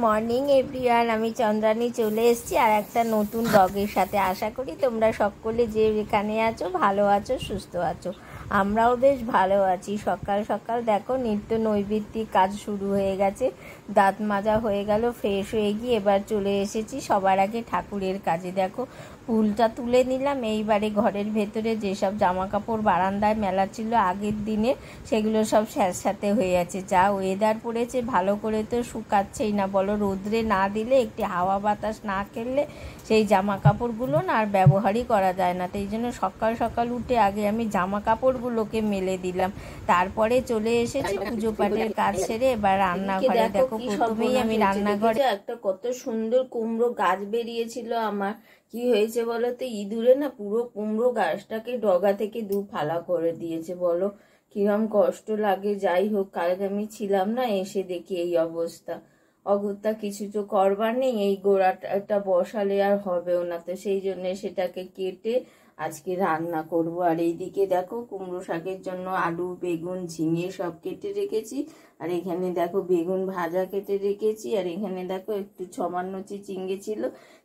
Morning everyone, আমি চন্দ্রানী চলে এসেছি আর একটা নতুন ব্লগের সাথে। আশা করি তোমরা সকলে যে এখানে আছো ভালো আছো, সুস্থ আছো। আমরাও বেশ ভালো আছি। সকাল সকাল দেখো নিত্য নৈবেদ্যিক কাজ শুরু হয়ে গেছে। দাঁত মাজা হয়ে গেল, ফ্রেশ হয়ে গিয়ে এবার চলে এসেছি সবার আগে ঠাকুরের কাজে। দেখো ফুলটা তুলে নিলাম। এইবারে ঘরের ভেতরে যেসব জামা কাপড় বারান্দায় মেলা ছিল আগের দিনে, সেগুলো সব স্যাঁতস্যাঁতে হয়ে আছে। যা ওয়েদার পড়েছে, ভালো করে তো শুকাচ্ছেই না বলো। রোদ্রে না দিলে, একটি হাওয়া বাতাস না খেললে সেই জামা কাপড়গুলো না আর ব্যবহারই করা যায় না। তো এই জন্য সকাল সকাল উঠে আগে আমি জামা কাপড়গুলোকে মেলে দিলাম, তারপরে চলে এসেছি পুজো পাঠের কাজ সেরে। এবার রান্নাঘরে দেখো, প্রথমেই আমি রান্নাঘরে একটা কত সুন্দর কুমড়ো গাছ বেরিয়েছিল আমার। কি হয়েছে বলো তো, ইঁদুরে না পুরো কুমড়ো গাছটাকে ডগা থেকে দু ফালা করে দিয়েছে। বলো কিরম কষ্ট লাগে। যাই হোক, কালকে আমি ছিলাম না, এসে দেখি এই অবস্থা। অগত্যা কিছু তো করবার নেই, এই গোড়াটা বসালে আর হবেও না। তো সেই জন্য সেটাকে কেটে আজকে রান্না করব। আর এইদিকে দেখো কুমড়ো শাকের জন্য আলু, বেগুন, ঝিঙে সব কেটে রেখেছি। আর এখানে দেখো বেগুন ভাজা কেটে রেখেছি। আর এখানে দেখো একটু সামান্য চিচিঙ্গে ছিল,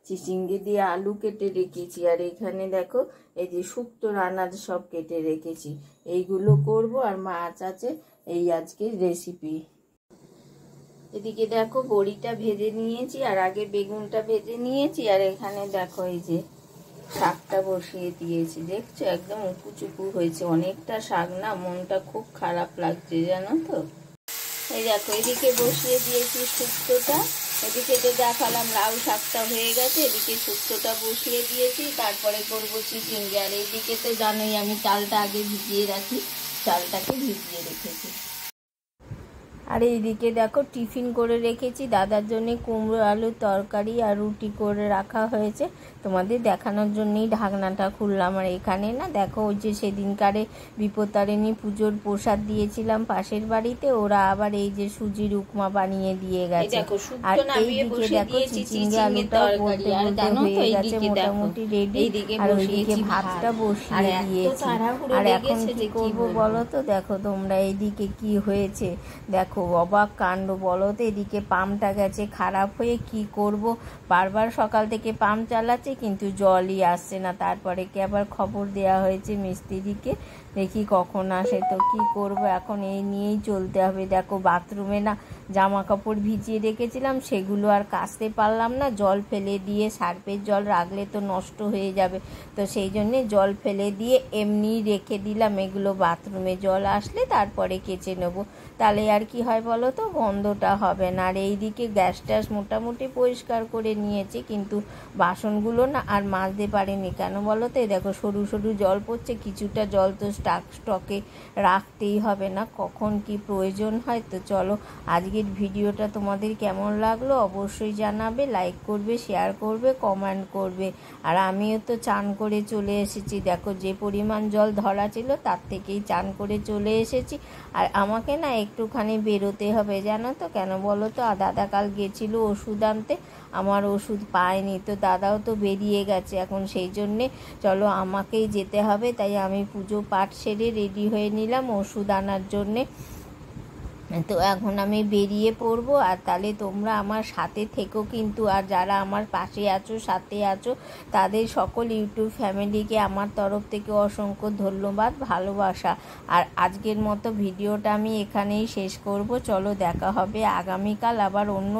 চিচিঙ্গে দিয়ে আলু কেটে রেখেছি। আর এখানে দেখো এই যে শুক্তো রান্নার সব কেটে রেখেছি। এইগুলো করব। আর মাছ আছে, এই আজকের রেসিপি। এদিকে দেখো বড়িটা ভেজে নিয়েছি, আর আগে বেগুনটা ভেজে নিয়েছি। আর এখানে দেখো এই যে শাকটা বসিয়ে দিয়েছি। দেখছো একদম উঁচু চুপু হয়েছে, অনেকটা শাক না, মনটা খুব খারাপ লাগছে জানো তো। এই দেখো এদিকে বসিয়ে দিয়েছি শুক্তোটা। এদিকে তো দেখালাম লাউ শাকটা হয়ে গেছে, এদিকে শুক্তোটা বসিয়ে দিয়েছি। তারপরে করবো চিচিঙ্গে। আর এইদিকে তো জানোই আমি চালটা আগে ভিজিয়ে রাখি, চালটাকে ভিজিয়ে রেখেছি। আর এইদিকে দেখো টিফিন করে রেখেছি দাদার জন্য কুমড়ো আলুর তরকারি আর রুটি করে রাখা হয়েছে। তোমাদের দেখানোর জন্যই ঢাকনাটা খুললাম। আর এখানে না দেখো ওই যে সেদিনকারে বিপত্তারিণী পুজোর প্রসাদ দিয়েছিলাম পাশের বাড়িতে, ওরা আবার এই যে সুজির উপমা বানিয়ে দিয়ে গেছে। আর এইদিকে দেখো চিচিঙ্গে আলুটা বলতে বলতে হয়ে গেছে মোটামুটি রেডি। আর ওইদিকে ভাতটা বসিয়ে দিয়েছি। আর এখন কি করবো বলো তো, দেখো তোমরা এইদিকে কি হয়েছে দেখো, অবাক কাণ্ড বলো তো। এদিকে পাম্পটা গেছে খারাপ হয়ে, কি করব, বারবার সকাল থেকে পাম্প চালাচ্ছে কিন্তু জলই আসছে না। তারপরে কি আবার খবর দেয়া হয়েছে মিস্ত্রিকে, দেখি কখন আসে। তো কি করব এখন, এই নিয়েই চলতে হবে। দেখো বাথরুমে না জামা কাপড় ভিজিয়ে রেখেছিলাম, সেগুলো আর কাচতে পারলাম না, জল ফেলে দিয়ে। সার্ফের জল রাখলে তো নষ্ট হয়ে যাবে, তো সেই জন্যে জল ফেলে দিয়ে এমনি রেখে দিলাম। এগুলো বাথরুমে জল আসলে তারপরে কেচে নেবো, তাহলে আর কি হয় বলো তো, গন্ধটা হবে না। আর এইদিকে গ্যাস ট্যাস মোটামুটি পরিষ্কার করে নিয়েছি, কিন্তু বাসনগুলো না আর মাজতে পারিনি। কেন বলো তো, দেখো সরু সরু জল পড়ছে, কিছুটা জল তো স্টকে রাখতেই হবে না, কখন কি প্রয়োজন হয়। তো চলো আজকের ভিডিওটা তোমাদের কেমন লাগলো অবশ্যই জানাবে, লাইক করবে, শেয়ার করবে, কমেন্ট করবে। আর আমিও তো চান করে চলে এসেছি। দেখো যে পরিমাণ জল ধরা ছিল তার থেকেই চান করে চলে এসেছি। আর আমাকে না একটুখানি বেরোতে হবে জানো তো, কেন বলো তো, দাদা কাল গেছিলো ওষুধ আনতে, আমার ওষুধ পায়নি। তো দাদাও তো বেরিয়ে গেছে এখন, সেই জন্যে চলো আমাকেই যেতে হবে। তাই আমি পুজো পাঠ সেরে রেডি হয়ে নিলাম ওষুধ আনার জন্যে। তো এখন আমি বেরিয়ে পড়বো। আর তাহলে তোমরা আমার সাথে থেকো কিন্তু। আর যারা আমার পাশে আছো, সাথে আছো, তাদের সকল ইউটিউব ফ্যামিলিকে আমার তরফ থেকে অসংখ্য ধন্যবাদ, ভালোবাসা। আর আজকের মতো ভিডিওটা আমি এখানেই শেষ করব। চলো দেখা হবে আগামীকাল আবার অন্য